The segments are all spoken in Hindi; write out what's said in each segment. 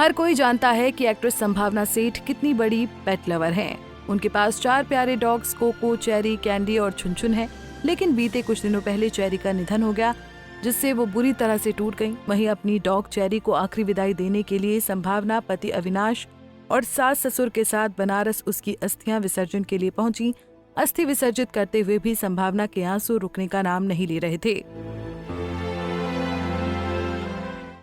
हर कोई जानता है कि एक्ट्रेस संभावना सेठ कितनी बड़ी पेट लवर हैं। उनके पास 4 प्यारे डॉग्स कोको, चेरी, कैंडी और छुनछुन है। लेकिन बीते कुछ दिनों पहले चेरी का निधन हो गया, जिससे वो बुरी तरह से टूट गईं। वहीं अपनी डॉग चेरी को आखिरी विदाई देने के लिए संभावना पति अविनाश और सास ससुर के साथ बनारस उसकी अस्थियां विसर्जन के लिए पहुंची। अस्थि विसर्जित करते हुए भी संभावना के आंसू रुकने का नाम नहीं ले रहे थे।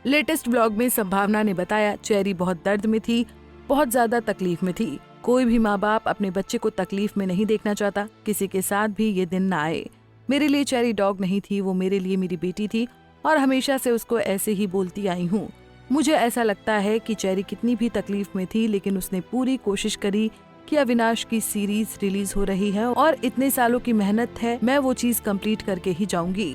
लेटेस्ट ब्लॉग में संभावना ने बताया, चेरी बहुत दर्द में थी, बहुत ज्यादा तकलीफ में थी। कोई भी माँ बाप अपने बच्चे को तकलीफ में नहीं देखना चाहता। किसी के साथ भी ये दिन ना आए। मेरे लिए चेरी डॉग नहीं थी, वो मेरे लिए मेरी बेटी थी और हमेशा से उसको ऐसे ही बोलती आई हूँ। मुझे ऐसा लगता है कि चेरी कितनी भी तकलीफ में थी, लेकिन उसने पूरी कोशिश करी कि अविनाश की सीरीज रिलीज हो रही है और इतने सालों की मेहनत है, मैं वो चीज कंप्लीट करके ही जाऊंगी।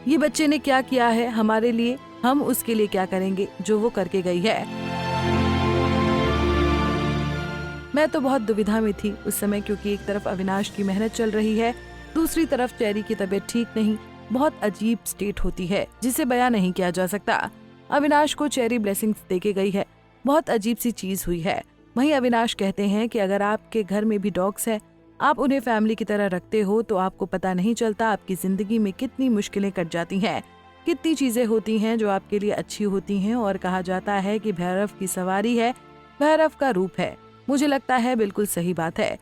ये बच्चे ने क्या किया है हमारे लिए, हम उसके लिए क्या करेंगे जो वो करके गई है। मैं तो बहुत दुविधा में थी उस समय, क्योंकि एक तरफ अविनाश की मेहनत चल रही है, दूसरी तरफ चेरी की तबीयत ठीक नहीं। बहुत अजीब स्टेट होती है जिसे बयां नहीं किया जा सकता। अविनाश को चेरी ब्लेसिंग्स देके गई है, बहुत अजीब सी चीज हुई है। वहीं अविनाश कहते हैं कि अगर आपके घर में भी डॉग्स है, आप उन्हें फैमिली की तरह रखते हो, तो आपको पता नहीं चलता आपकी जिंदगी में कितनी मुश्किलें कट जाती हैं, कितनी चीजें होती हैं जो आपके लिए अच्छी होती हैं। और कहा जाता है कि भैरव की सवारी है, भैरव का रूप है। मुझे लगता है बिल्कुल सही बात है।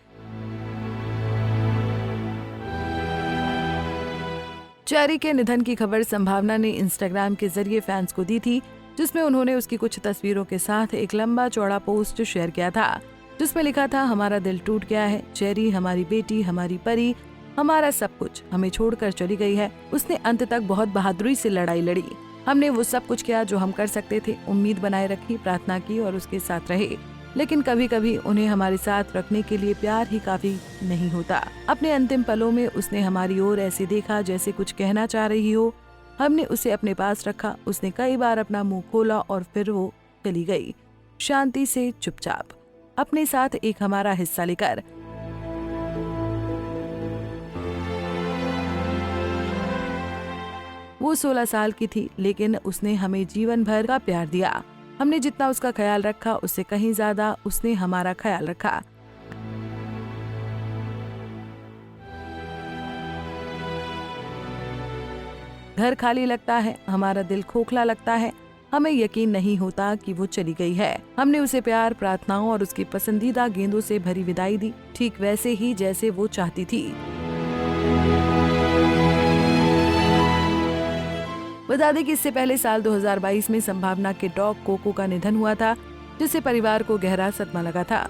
चेरी के निधन की खबर संभावना ने इंस्टाग्राम के जरिए फैंस को दी थी, जिसमें उन्होंने उसकी कुछ तस्वीरों के साथ एक लंबा चौड़ा पोस्ट शेयर किया था, जिसमें लिखा था, हमारा दिल टूट गया है, चेरी हमारी बेटी, हमारी परी, हमारा सब कुछ, हमें छोड़कर चली गई है। उसने अंत तक बहुत बहादुरी से लड़ाई लड़ी। हमने वो सब कुछ किया जो हम कर सकते थे, उम्मीद बनाए रखी, प्रार्थना की और उसके साथ रहे। लेकिन कभी कभी उन्हें हमारे साथ रखने के लिए प्यार ही काफी नहीं होता। अपने अंतिम पलों में उसने हमारी ओर ऐसे देखा जैसे कुछ कहना चाह रही हो। हमने उसे अपने पास रखा, उसने कई बार अपना मुंह खोला और फिर वो चली गई, शांति से, चुपचाप, अपने साथ एक हमारा हिस्सा लेकर। वो 16 साल की थी, लेकिन उसने हमें जीवन भर का प्यार दिया। हमने जितना उसका ख्याल रखा, उससे कहीं ज्यादा उसने हमारा ख्याल रखा। घर खाली लगता है, हमारा दिल खोखला लगता है, हमें यकीन नहीं होता कि वो चली गई है। हमने उसे प्यार, प्रार्थनाओं और उसकी पसंदीदा गेंदों से भरी विदाई दी, ठीक वैसे ही जैसे वो चाहती थी। बता दें कि इससे पहले साल 2022 में संभावना के डॉग कोको का निधन हुआ था, जिससे परिवार को गहरा सदमा लगा था।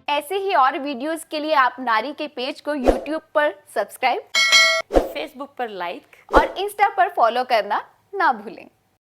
ऐसे ही और वीडियोस के लिए आप नारी के पेज को YouTube पर सब्सक्राइब, फेसबुक पर लाइक और इंस्टा पर फॉलो करना ना भूलें।